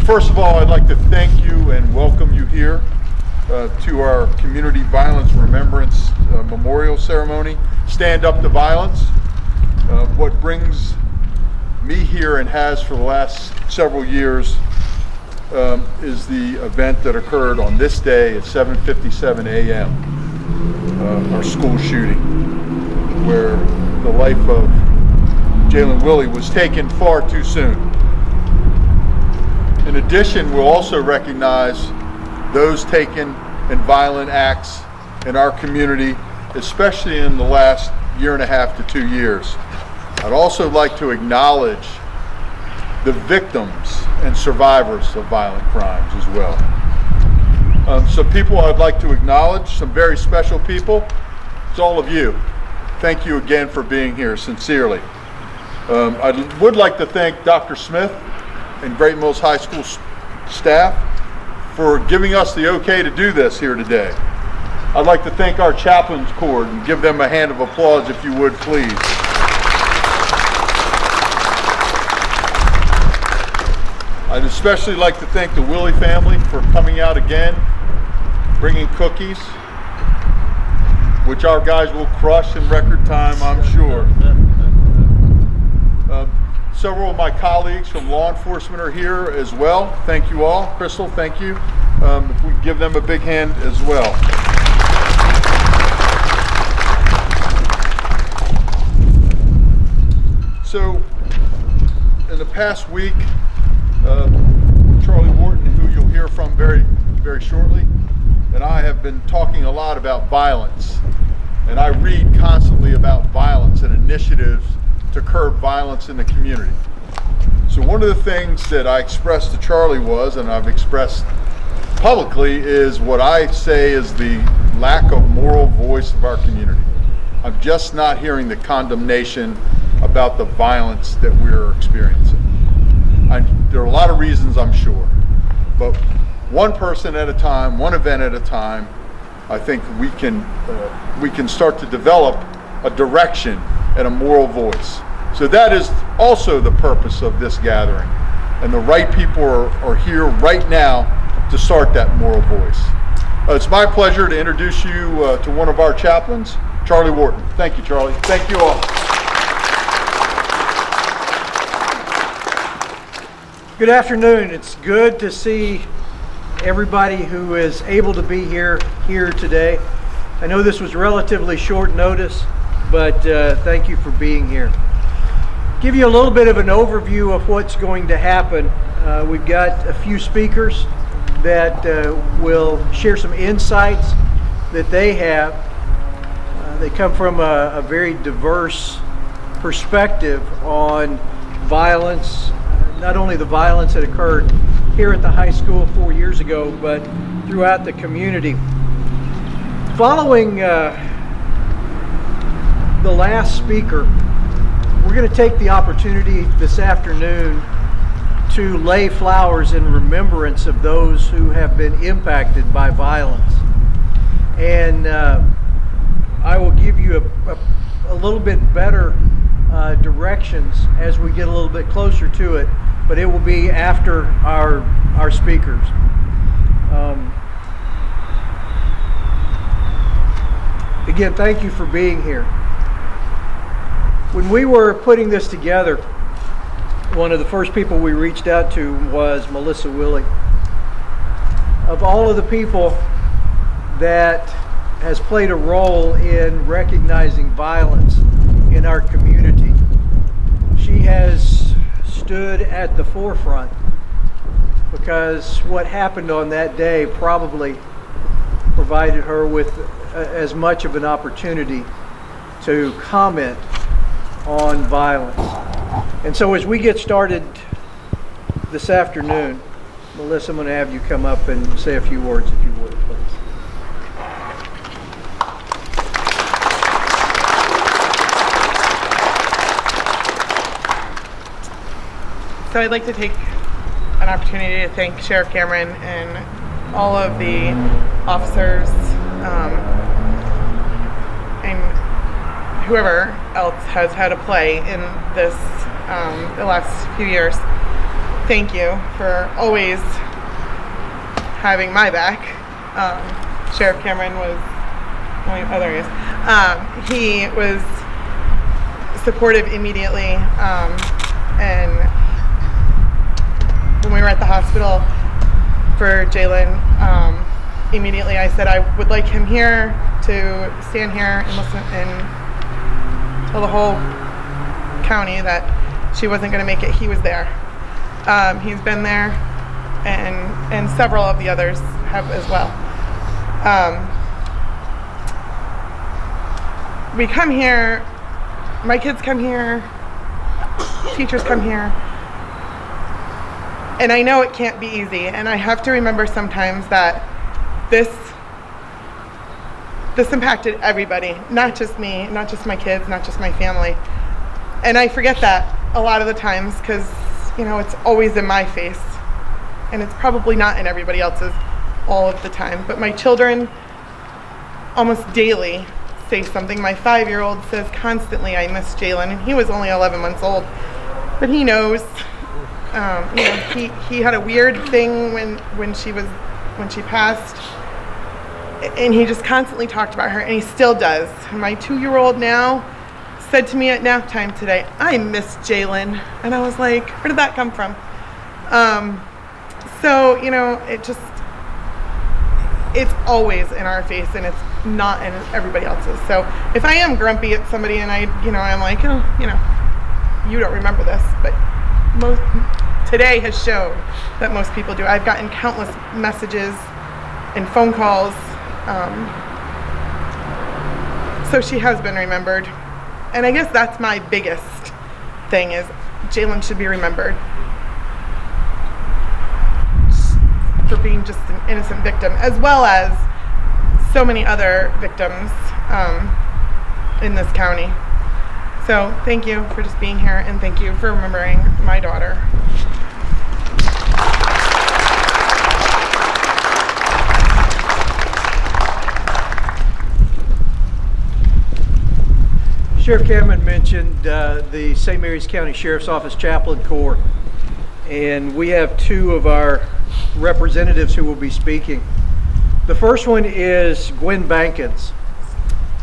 First of all, I'd like to thank you and welcome you here to our Community Violence Remembrance Memorial Ceremony, Stand Up to Violence. What brings me here and has for the last several years is the event that occurred on this day at 7:57 a.m., our school shooting, where the life of Jaelynn Willey was taken far too soon. In addition, we'll also recognize those taken in violent acts in our community, especially in the last year and a half to 2 years. I'd also like to acknowledge the victims and survivors of violent crimes as well. Some people I'd like to acknowledge, some very special people. It's all of you. Thank you again for being here, sincerely. I would like to thank Dr. Smith and Great Mills High School staff for giving us the okay to do this here today. I'd like to thank our chaplains corps and give them a hand of applause if you would, please. I'd especially like to thank the Willey family for coming out again, bringing cookies, which our guys will crush in record time, I'm sure. Several of my colleagues from law enforcement are here as well. Thank you all. Crystal, thank you. If we give them a big hand as well. So, in the past week, Charlie Wharton, who you'll hear from very, very shortly, and I have been talking a lot about violence. And I read constantly about violence and initiatives to curb violence in the community. So one of the things that I expressed to Charlie was, and I've expressed publicly, is what I say is the lack of moral voice of our community. I'm just not hearing the condemnation about the violence that we're experiencing. There are a lot of reasons, I'm sure, but one person at a time, one event at a time, I think we can start to develop a direction and a moral voice. So that is also the purpose of this gathering. And the right people are here right now to start that moral voice. It's my pleasure to introduce you to one of our chaplains, Charlie Wharton. Thank you, Charlie. Thank you all. Good afternoon. It's good to see everybody who is able to be here today. I know this was relatively short notice, but thank you for being here. Give you a little bit of an overview of what's going to happen. We've got a few speakers that will share some insights that they have. They come from a very diverse perspective on violence, not only the violence that occurred here at the high school 4 years ago, but throughout the community. Following the last speaker, we're going to take the opportunity this afternoon to lay flowers in remembrance of those who have been impacted by violence. And I will give you a little bit better directions as we get a little bit closer to it, but it will be after our speakers. Again, thank you for being here. When we were putting this together, one of the first people we reached out to was Melissa Willey. Of all of the people that has played a role in recognizing violence in our community, she has stood at the forefront, because what happened on that day probably provided her with as much of an opportunity to comment on violence. And so as we get started this afternoon, Melissa, I'm going to have you come up and say a few words, if you would, please. So I'd like to take an opportunity to thank Sheriff Cameron and all of the officers and whoever else has had a play in this the last few years. thank you for always having my back. Sheriff Cameron was he was supportive immediately, and when we were at the hospital for Jaelynn, immediately I said I would like him here to stand here and listen and tell the whole county that she wasn't going to make it. He was there. He's been there, and several of the others have as well. We come here, my kids come here, teachers come here, and I know it can't be easy, and I have to remember sometimes that this impacted everybody, not just me, not just my kids, not just my family. And I forget that a lot of the times because, it's always in my face, and it's probably not in everybody else's all of the time. But my children almost daily say something. My 5-year-old says constantly, I miss Jaelynn, and he was only 11 months old, but he knows. He had a weird thing when she passed, and he just constantly talked about her, and he still does. My 2-year-old now said to me at nap time today, I miss Jaelynn, and I was like, where did that come from? So it's always in our face, and it's not in everybody else's. So if I am grumpy at somebody and I'm like, you don't remember this, but today has shown that most people do. I've gotten countless messages and phone calls. So she has been remembered. And I guess that's my biggest thing is Jaelynn should be remembered for being just an innocent victim, as well as so many other victims in this county. So thank you for just being here, and thank you for remembering my daughter. Sheriff Cameron mentioned the St. Mary's County Sheriff's Office Chaplain Corps, and we have 2 of our representatives who will be speaking. The first one is Gwen Bankens.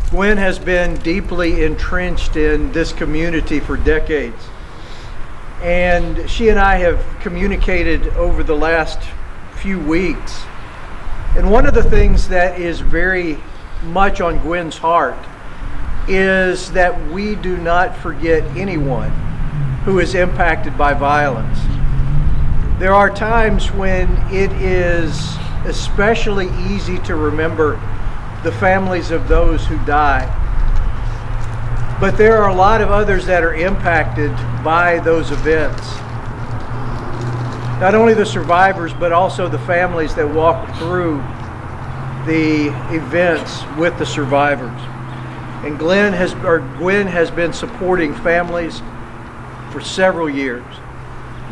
Gwen has been deeply entrenched in this community for decades, and she and I have communicated over the last few weeks. And one of the things that is very much on Gwen's heart is that we do not forget anyone who is impacted by violence. There are times when it is especially easy to remember the families of those who die. But there are a lot of others that are impacted by those events. Not only the survivors, but also the families that walk through the events with the survivors. And Gwen has been supporting families for several years.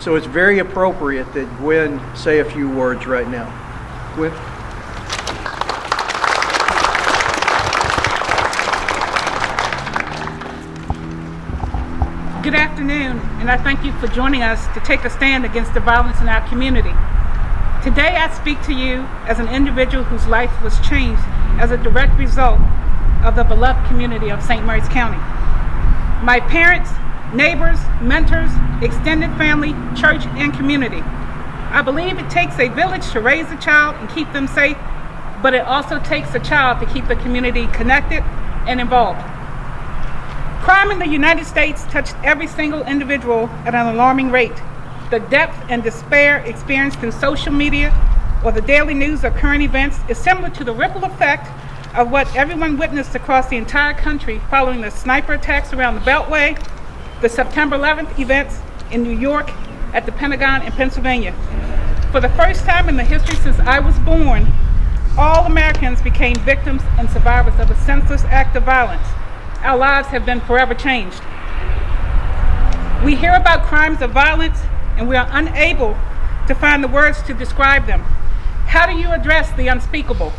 So it's very appropriate that Gwen say a few words right now. Gwen? Good afternoon, and I thank you for joining us to take a stand against the violence in our community. Today I speak to you as an individual whose life was changed as a direct result of the beloved community of St. Mary's County. My parents, neighbors, mentors, extended family, church, and community. I believe it takes a village to raise a child and keep them safe, but it also takes a child to keep the community connected and involved. Crime in the United States touched every single individual at an alarming rate. The depth and despair experienced through social media or the daily news of current events is similar to the ripple effect of what everyone witnessed across the entire country following the sniper attacks around the Beltway, the September 11th events in New York, at the Pentagon in Pennsylvania. For the first time in the history since I was born, all Americans became victims and survivors of a senseless act of violence. Our lives have been forever changed. We hear about crimes of violence and we are unable to find the words to describe them. How do you address the unspeakable?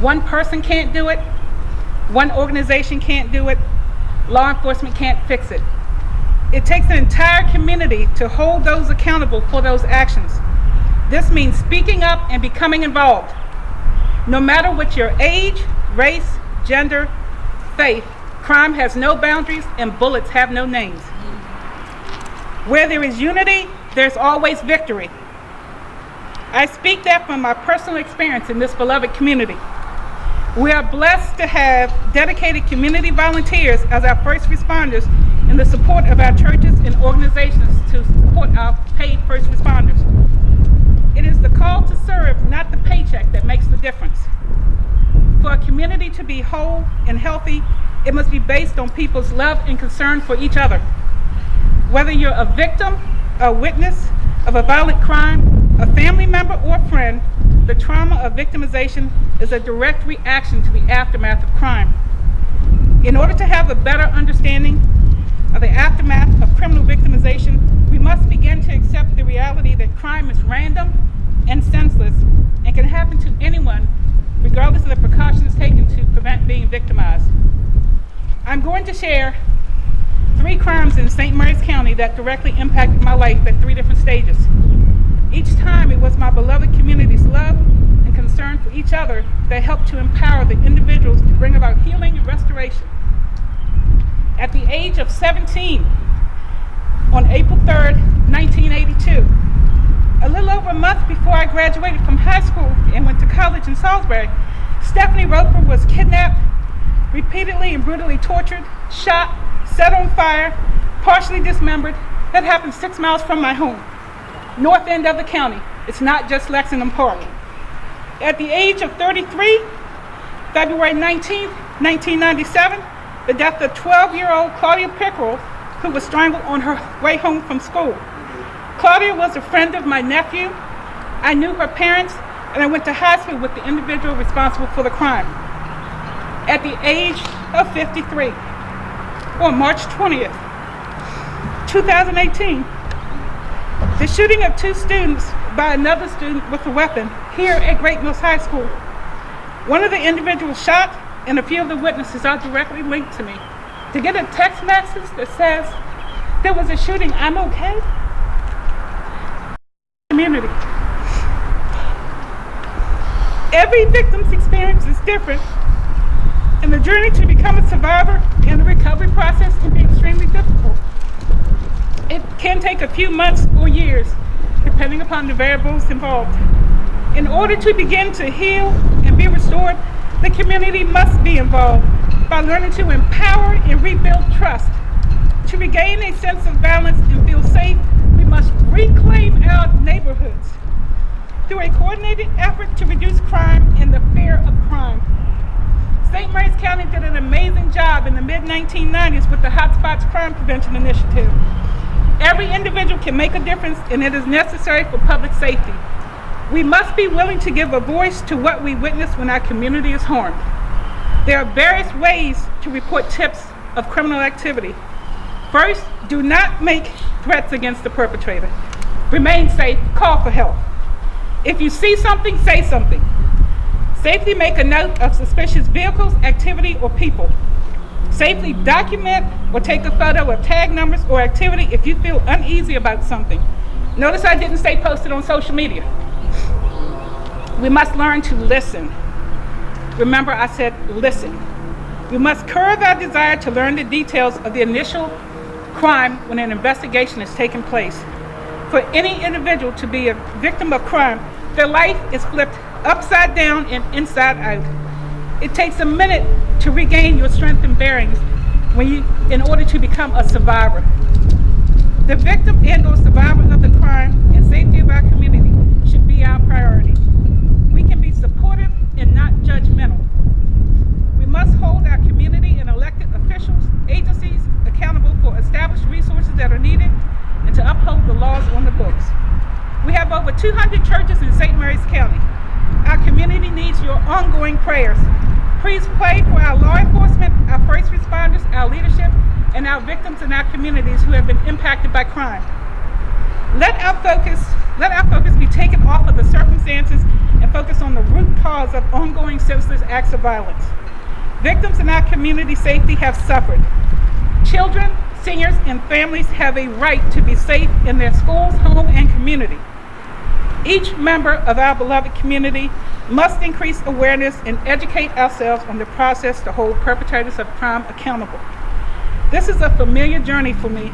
One person can't do it. One organization can't do it. Law enforcement can't fix it. It takes an entire community to hold those accountable for those actions. This means speaking up and becoming involved. No matter what your age, race, gender, faith, crime has no boundaries and bullets have no names. Where there is unity, there's always victory. I speak that from my personal experience in this beloved community. We are blessed to have dedicated community volunteers as our first responders in the support of our churches and organizations to support our paid first responders. It is the call to serve, not the paycheck, that makes the difference. For a community to be whole and healthy, it must be based on people's love and concern for each other. Whether you're a victim, a witness of a violent crime, a family member, or a friend, the trauma of victimization is a direct reaction to the aftermath of crime. In order to have a better understanding of the aftermath of criminal victimization, we must begin to accept the reality that crime is random and senseless and can happen to anyone, regardless of the precautions taken to prevent being victimized. I'm going to share 3 crimes in St. Mary's County that directly impacted my life at 3 different stages. Each time it was my beloved community's love and concern for each other that helped to empower the individuals to bring about healing and restoration. At the age of 17, on April 3rd, 1982, a little over a month before I graduated from high school and went to college in Salisbury, Stephanie Roper was kidnapped, repeatedly and brutally tortured, shot, set on fire, partially dismembered. That happened 6 miles from my home, north end of the county. It's not just Lexington Park. At the age of 33, February 19th, 1997, the death of 12-year-old Claudia Pickerel, who was strangled on her way home from school. Claudia was a friend of my nephew. I knew her parents, and I went to high school with the individual responsible for the crime. At the age of 53, on March 20th, 2018, the shooting of 2 students by another student with a weapon here at Great Mills High School. One of the individuals shot, and a few of the witnesses are directly linked to me. To get a text message that says, "There was a shooting, I'm okay." Community. Every victim's experience is different, and the journey to become a survivor and the recovery process can be extremely difficult. It can take a few months or years, depending upon the variables involved. In order to begin to heal and be restored, the community must be involved by learning to empower and rebuild trust. To regain a sense of balance and feel safe, we must reclaim our neighborhoods through a coordinated effort to reduce crime and the fear of crime. St. Mary's County did an amazing job in the mid-1990s with the Hotspots Crime Prevention Initiative. Every individual can make a difference, and it is necessary for public safety. We must be willing to give a voice to what we witness when our community is harmed. There are various ways to report tips of criminal activity. First, do not make threats against the perpetrator. Remain safe, call for help. If you see something, say something. Safely make a note of suspicious vehicles, activity, or people. Safely document or take a photo of tag numbers or activity if you feel uneasy about something. Notice I didn't say post it on social media. We must learn to listen. Remember, I said listen. We must curb our desire to learn the details of the initial crime when an investigation is taking place. For any individual to be a victim of crime, their life is flipped upside down and inside out. It takes a minute to regain your strength and bearings in order to become a survivor. The victim and or survivor of the crime and safety of our community should be our priority. We can be supportive and not judgmental. We must hold our community and elected officials, agencies accountable for established resources that are needed and to uphold the laws on the books. We have over 200 churches in St. Mary's County. Our community needs your ongoing prayers. Please pray for our law enforcement, our first responders, our leadership, and our victims in our communities who have been impacted by crime. Let our focus be taken off of the circumstances and focus on the root cause of ongoing senseless acts of violence. Victims in our community safety have suffered. Children, Seniors and families have a right to be safe in their schools, home, and community. Each member of our beloved community must increase awareness and educate ourselves on the process to hold perpetrators of crime accountable. This is a familiar journey for me.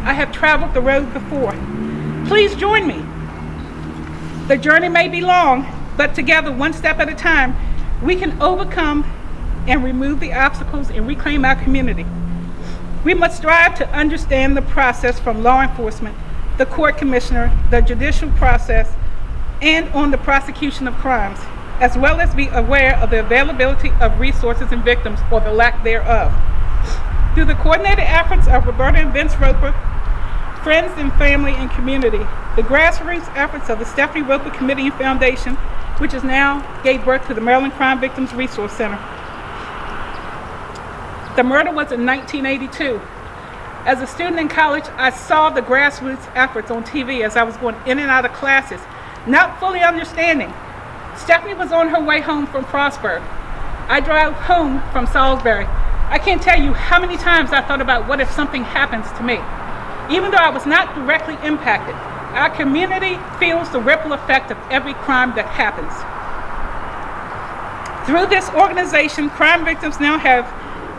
I have traveled the road before. Please join me. The journey may be long, but together, one step at a time, we can overcome and remove the obstacles and reclaim our community. We must strive to understand the process from law enforcement, the court commissioner, the judicial process, and on the prosecution of crimes, as well as be aware of the availability of resources and victims, or the lack thereof. Through the coordinated efforts of Roberta and Vince Roper, friends and family and community, the grassroots efforts of the Stephanie Roper Committee and Foundation, which is now gave birth to the Maryland Crime Victims Resource Center. The murder was in 1982. As a student in college, I saw the grassroots efforts on TV as I was going in and out of classes, not fully understanding. Stephanie was on her way home from Frostburg. I drove home from Salisbury. I can't tell you how many times I thought about what if something happens to me. Even though I was not directly impacted, our community feels the ripple effect of every crime that happens. Through this organization, crime victims now have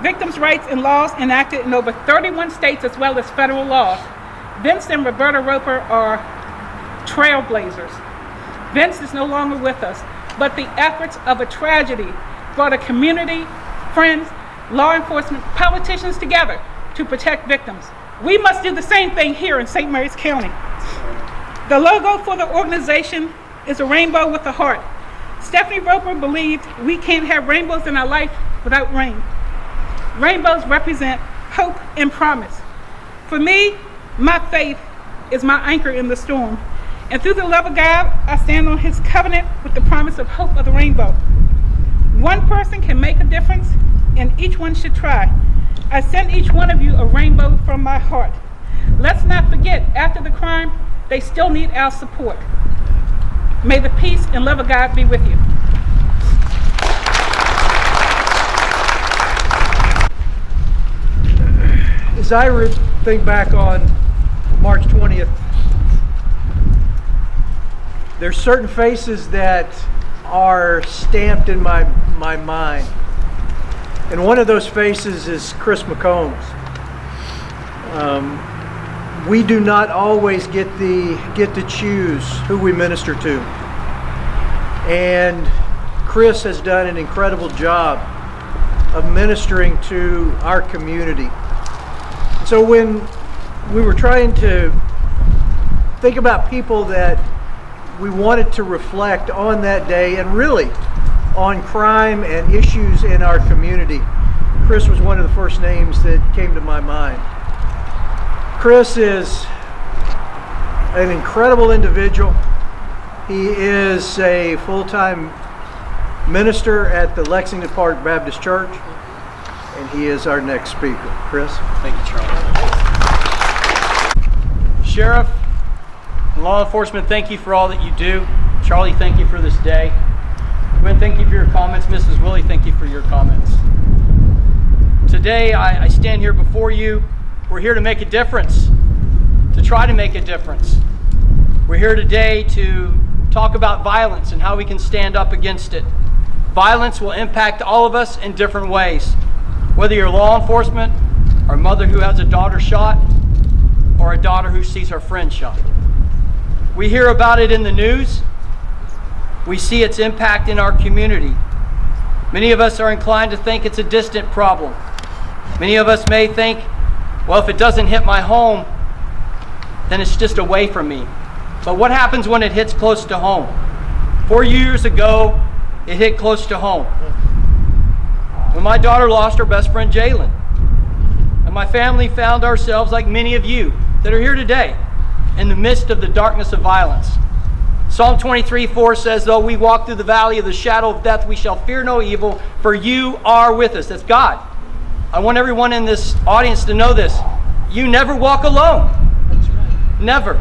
victims' rights and laws enacted in over 31 states as well as federal laws. Vince and Roberta Roper are trailblazers. Vince is no longer with us, but the efforts of a tragedy brought a community, friends, law enforcement, politicians together to protect victims. We must do the same thing here in St. Mary's County. The logo for the organization is a rainbow with a heart. Stephanie Roper believed we can't have rainbows in our life without rain. Rainbows represent hope and promise. For me, my faith is my anchor in the storm. And through the love of God, I stand on his covenant with the promise of hope of the rainbow. One person can make a difference, and each one should try. I send each one of you a rainbow from my heart. Let's not forget, after the crime, they still need our support. May the peace and love of God be with you. As I think back on March 20th, there's certain faces that are stamped in my mind. And one of those faces is Chris McCombs. We do not always get to choose who we minister to. And Chris has done an incredible job of ministering to our community. So when we were trying to think about people that we wanted to reflect on that day, and really on crime and issues in our community, Chris was one of the first names that came to my mind. Chris is an incredible individual. He is a full-time minister at the Lexington Park Baptist Church, and he is our next speaker. Chris? Thank you, Charlie. Sheriff, law enforcement, thank you for all that you do. Charlie, thank you for this day. Gwen, thank you for your comments. Mrs. Willey, thank you for your comments. Today, I stand here before you. We're here to make a difference, to try to make a difference. We're here today to talk about violence and how we can stand up against it. Violence will impact all of us in different ways. Whether you're law enforcement, or a mother who has a daughter shot, or a daughter who sees her friend shot. We hear about it in the news. We see its impact in our community. Many of us are inclined to think it's a distant problem. Many of us may think, well, if it doesn't hit my home, then it's just away from me. But what happens when it hits close to home? 4 years ago, it hit close to home. When my daughter lost her best friend, Jaelynn, and my family found ourselves, like many of you that are here today, in the midst of the darkness of violence. Psalm 23:4 says, though we walk through the valley of the shadow of death, we shall fear no evil, for you are with us. That's God. I want everyone in this audience to know this. You never walk alone. That's right. Never.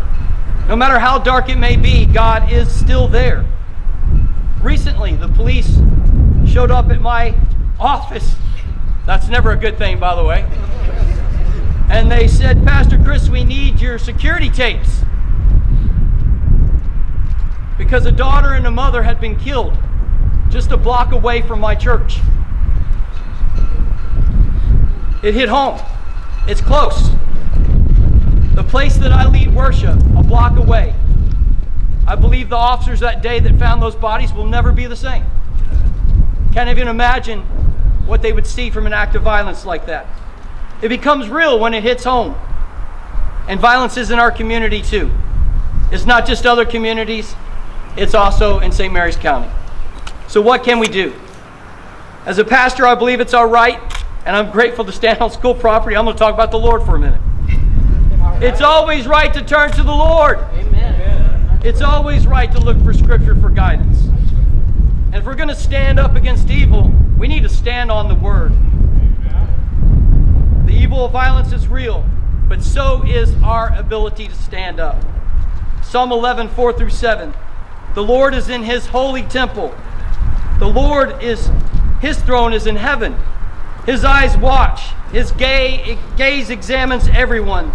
No matter how dark it may be, God is still there. Recently, the police showed up at my office. That's never a good thing, by the way. And they said, Pastor Chris, we need your security tapes. Because a daughter and a mother had been killed just a block away from my church. It hit home. It's close. The place that I lead worship, a block away. I believe the officers that day that found those bodies will never be the same. Can't even imagine what they would see from an act of violence like that. It becomes real when it hits home. And violence is in our community too. It's not just other communities, it's also in St. Mary's County. So what can we do? As a pastor, I believe it's our right, and I'm grateful to stand on school property. I'm going to talk about the Lord for a minute. It's always right to turn to the Lord. Amen. It's always right to look for Scripture for guidance. And if we're going to stand up against evil, we need to stand on the Word. The evil of violence is real, but so is our ability to stand up. Psalm 11, 4 through 7. The Lord is in His holy temple. The Lord is, His throne is in heaven. His eyes watch. His gaze examines everyone.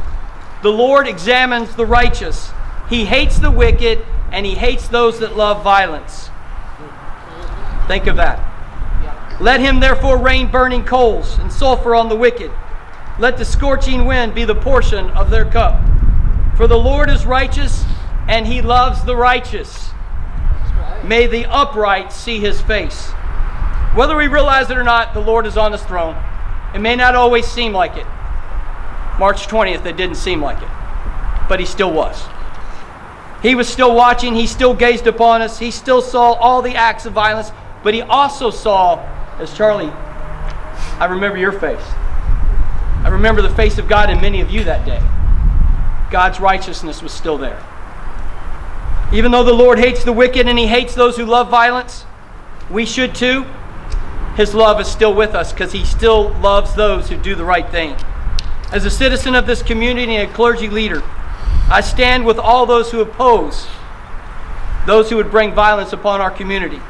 The Lord examines the righteous. He hates the wicked, and He hates those that love violence. Think of that. Let Him therefore rain burning coals and sulfur on the wicked. Let the scorching wind be the portion of their cup. For the Lord is righteous, and He loves the righteous. May the upright see His face. Whether we realize it or not, the Lord is on His throne. It may not always seem like it. March 20th, it didn't seem like it. But He still was. He was still watching. He still gazed upon us. He still saw all the acts of violence. But He also saw, as Charlie, I remember your face. I remember the face of God in many of you that day. God's righteousness was still there. Even though the Lord hates the wicked and He hates those who love violence, we should too. His love is still with us because He still loves those who do the right thing. As a citizen of this community and a clergy leader, I stand with all those who oppose those who would bring violence upon our community.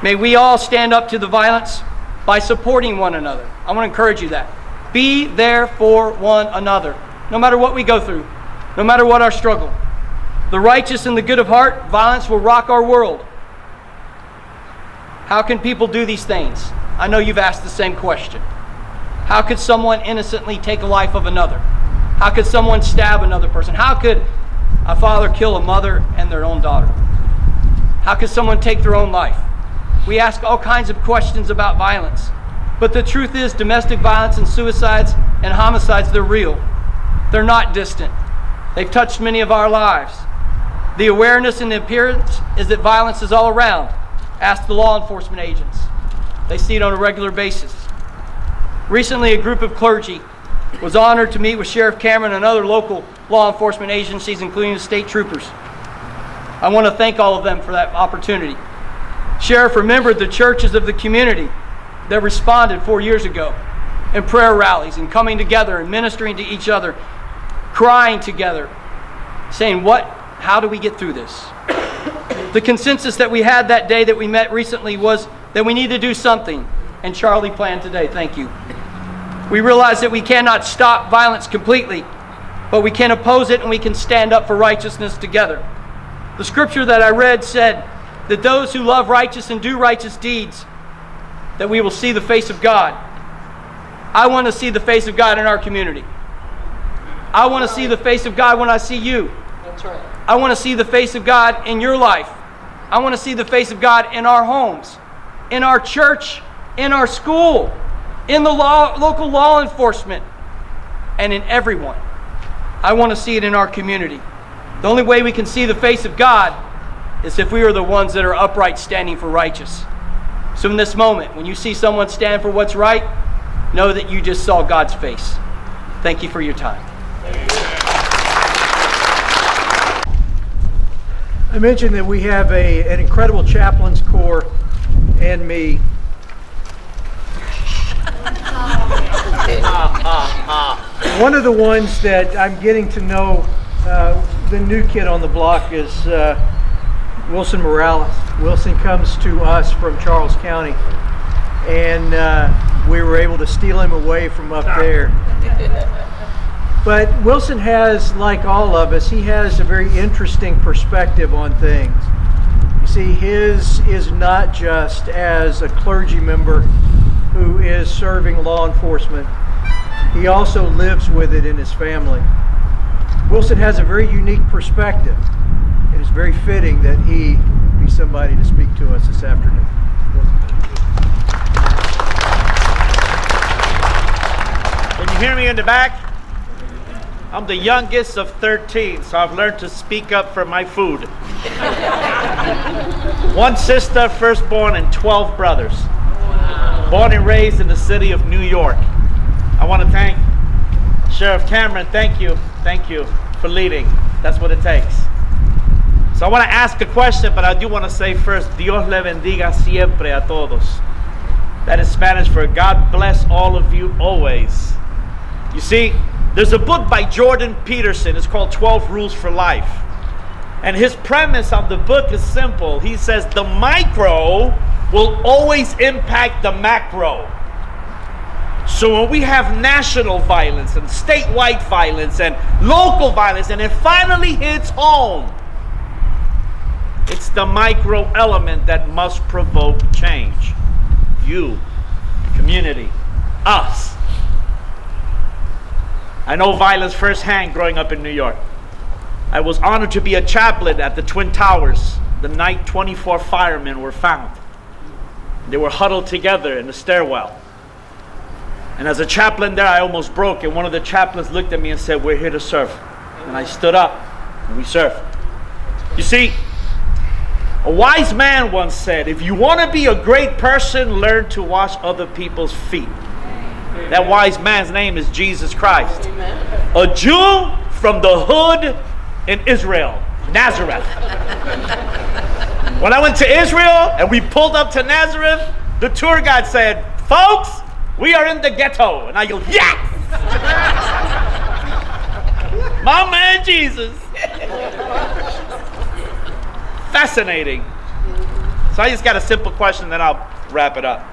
May we all stand up to the violence by supporting one another. I want to encourage you that. Be there for one another, no matter what we go through, no matter what our struggle. The righteous and the good of heart, violence will rock our world. How can people do these things? I know you've asked the same question. How could someone innocently take a life of another? How could someone stab another person? How could a father kill a mother and their own daughter? How could someone take their own life? We ask all kinds of questions about violence. But the truth is, domestic violence and suicides and homicides, they're real. They're not distant. They've touched many of our lives. The awareness and the appearance is that violence is all around. Ask the law enforcement agents. They see it on a regular basis. Recently, a group of clergy was honored to meet with Sheriff Cameron and other local law enforcement agencies, including the state troopers. I want to thank all of them for that opportunity. Sheriff remembered the churches of the community that responded 4 years ago in prayer rallies and coming together and ministering to each other, crying together, saying, how do we get through this? The consensus that we had that day that we met recently was that we need to do something. And Charlie planned today. Thank you. We realize that we cannot stop violence completely, but we can oppose it and we can stand up for righteousness together. The scripture that I read said that those who love righteous and do righteous deeds, that we will see the face of God. I want to see the face of God in our community. I want to see the face of God when I see you. That's right. I want to see the face of God in your life. I want to see the face of God in our homes, in our church, in our school, in the local law enforcement, and in everyone. I want to see it in our community. The only way we can see the face of God is if we are the ones that are upright, standing for righteous. So in this moment, when you see someone stand for what's right, know that you just saw God's face. Thank you for your time. I mentioned that we have an incredible chaplain's corps and me. One of the ones that I'm getting to know, the new kid on the block, is Wilson Morales. Wilson comes to us from Charles County, and we were able to steal him away from up there. But Wilson has, like all of us, he has a very interesting perspective on things. You see, his is not just as a clergy member who is serving law enforcement. He also lives with it in his family. Wilson has a very unique perspective. It is very fitting that he be somebody to speak to us this afternoon. Can you hear me in the back? I'm the youngest of 13, so I've learned to speak up for my food. One sister, firstborn, and 12 brothers. Born and raised in the city of New York. I want to thank Sheriff Cameron. Thank you for leading. That's what it takes. So I want to ask a question, but I do want to say first, Dios le bendiga siempre a todos. That is Spanish for God bless all of you always. You see, there's a book by Jordan Peterson. It's called 12 Rules for Life. And his premise of the book is simple. He says the micro will always impact the macro. So when we have national violence and statewide violence and local violence, and it finally hits home, it's the micro element that must provoke change. You, community, us. I know violence firsthand growing up in New York. I was honored to be a chaplain at the Twin Towers the night 24 firemen were found. They were huddled together in the stairwell. And as a chaplain there, I almost broke, and one of the chaplains looked at me and said, "We're here to serve." And I stood up, and we served. You see, a wise man once said, if you want to be a great person, learn to wash other people's feet. That wise man's name is Jesus Christ. A Jew from the hood in Israel, Nazareth. When I went to Israel and we pulled up to Nazareth, the tour guide said, "Folks, we are in the ghetto." And I go, "Yes!" My man Jesus. Fascinating. So I just got a simple question, then I'll wrap it up.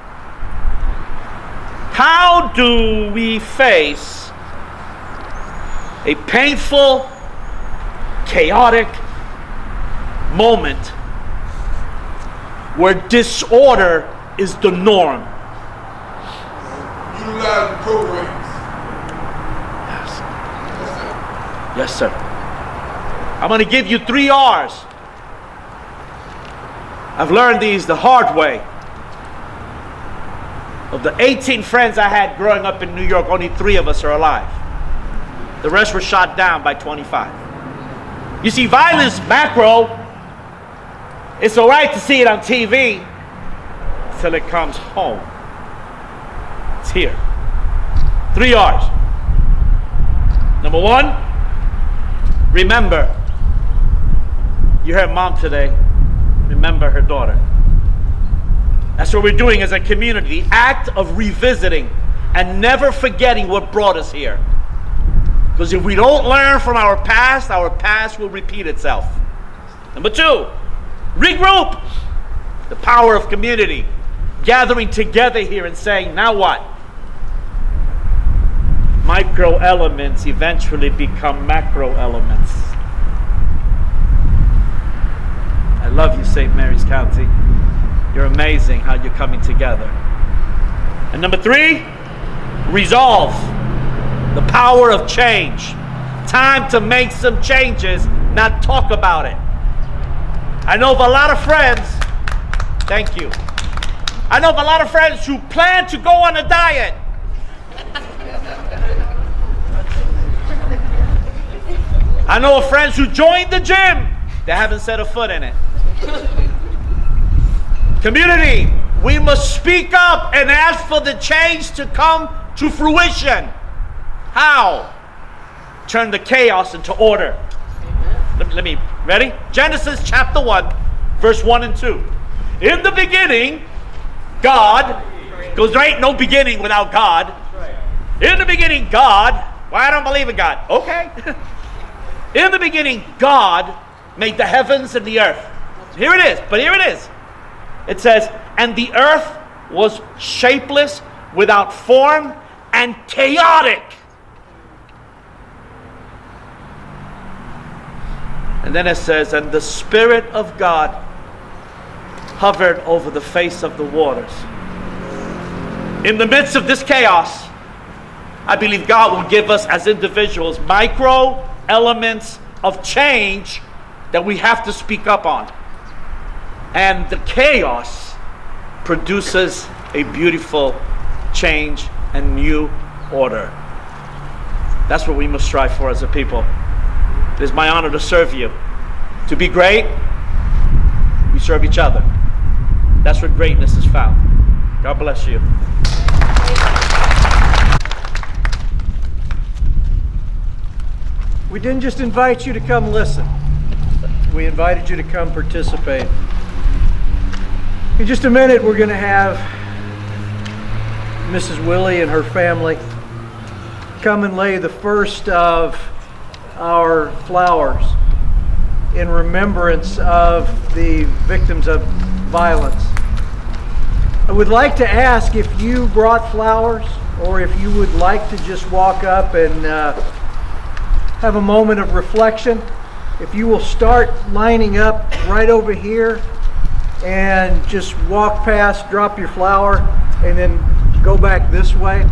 How do we face a painful, chaotic moment where disorder is the norm? Utilize the programs. Yes, sir. I'm going to give you 3 R's. I've learned these the hard way. Of the 18 friends I had growing up in New York, only 3 of us are alive. The rest were shot down by 25. You see, violence macro, it's all right to see it on TV till it comes home. It's here. 3 R's. Number 1, remember. You heard mom today. Remember her daughter. That's what we're doing as a community. The act of revisiting and never forgetting what brought us here. Because if we don't learn from our past will repeat itself. Number 2, regroup. The power of community. Gathering together here and saying, now what? Micro elements eventually become macro elements. I love you, St. Mary's County. You're amazing how you're coming together. And number 3, resolve. The power of change. Time to make some changes, not talk about it. I know of a lot of friends, thank you. I know of a lot of friends who plan to go on a diet. I know of friends who joined the gym. They haven't set a foot in it. Community, we must speak up and ask for the change to come to fruition. How? Turn the chaos into order. Let me, ready? Genesis chapter 1, verse 1 and 2. In the beginning, God, because there ain't no beginning without God. In the beginning, God, well, I don't believe in God. Okay. In the beginning, God made the heavens and the earth. Here it is, but here it is. It says, and the earth was shapeless, without form, and chaotic. And then it says, and the Spirit of God hovered over the face of the waters. In the midst of this chaos, I believe God will give us as individuals micro elements of change that we have to speak up on. And the chaos produces a beautiful change and new order. That's what we must strive for as a people. It is my honor to serve you. To be great, we serve each other. That's where greatness is found. God bless you. We didn't just invite you to come listen. We invited you to come participate. In just a minute, we're going to have Mrs. Willey and her family come and lay the first of our flowers in remembrance of the victims of violence. I would like to ask if you brought flowers, or if you would like to just walk up and have a moment of reflection. If you will start lining up right over here and just walk past, drop your flower, and then go back this way.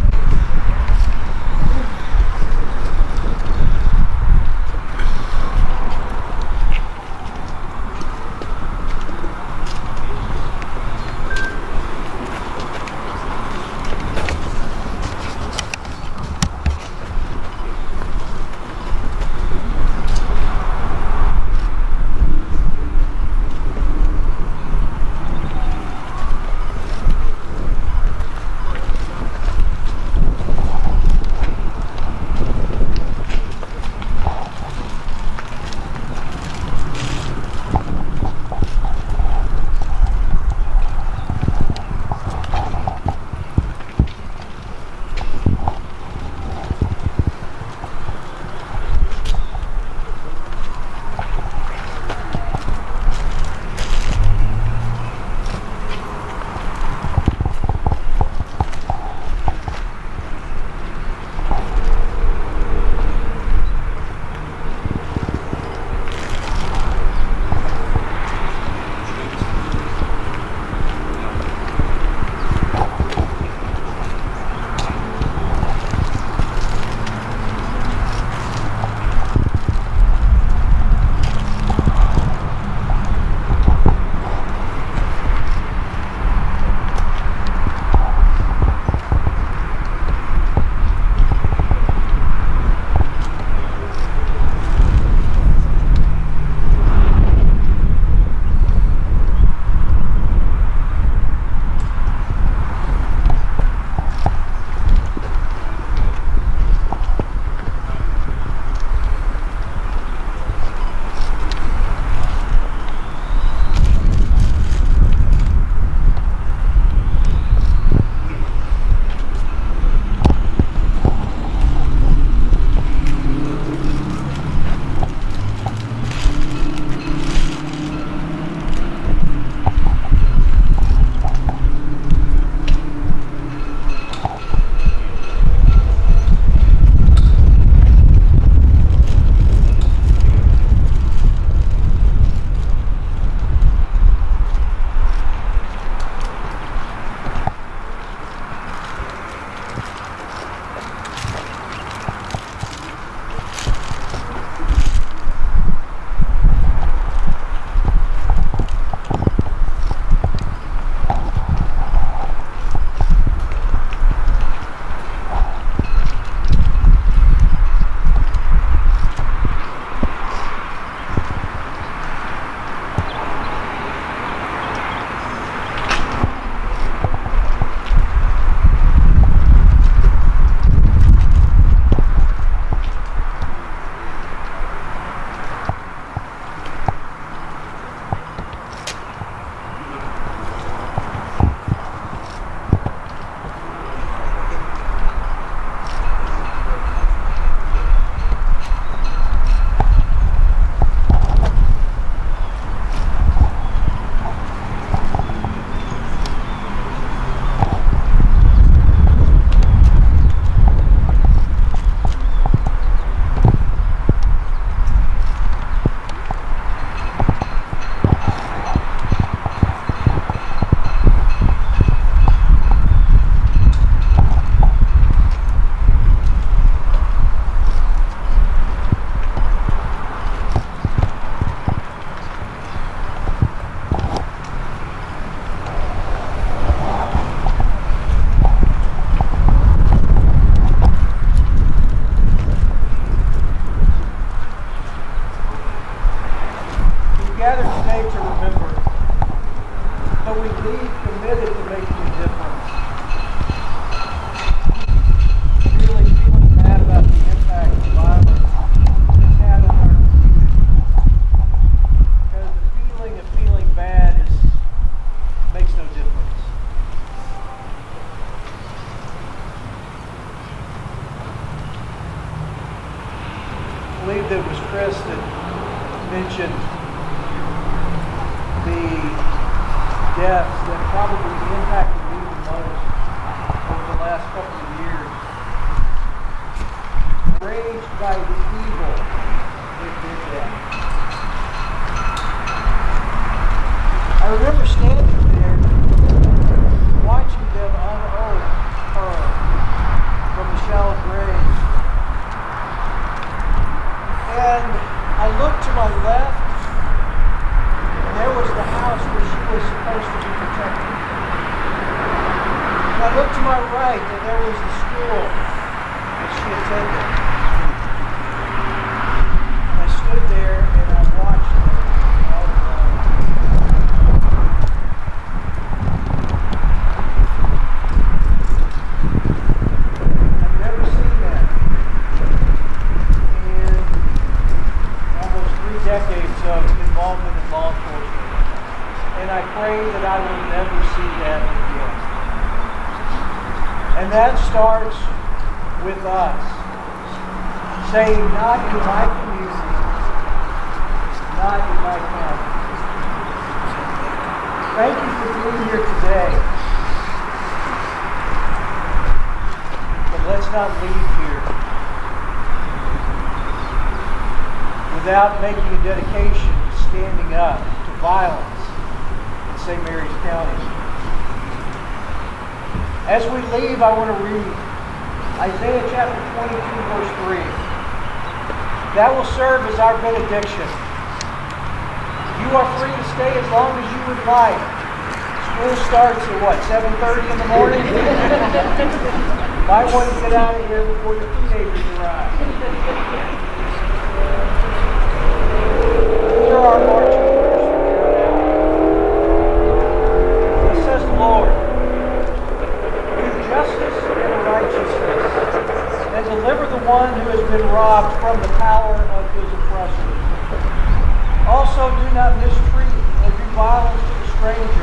gather today to remember, but we leave committed to making a difference. Really feeling bad about the impact of violence has had on our community. Because the feeling of feeling bad makes no difference. I believe that it was Chris that mentioned the deaths that probably impacted me the most over the last couple of years. Raged by the evil that did that. I remember standing there watching them unearth her from the shallow grave. And I looked to my left, and there was the house where she was supposed to be protected. And I looked to my right, and there was the school that she attended. And I stood there, and I watched her all alone. I've never seen that. Decades of involvement in law enforcement, and I pray that I will never see that again. And that starts with us saying, not in my community, not in my county. Thank you for being here today, but let's not leave here without making a dedication to standing up to violence in St. Mary's County. As we leave, I want to read Isaiah chapter 22, verse 3. That will serve as our benediction. You are free to stay as long as you would like. School starts at what, 7:30 in the morning? You might want to get out of here before your teenagers arrive. These are our marching orders from here on out. Thus says the Lord, do justice and righteousness, and deliver the one who has been robbed from the power of his oppressor. Also do not mistreat or do violence to the stranger,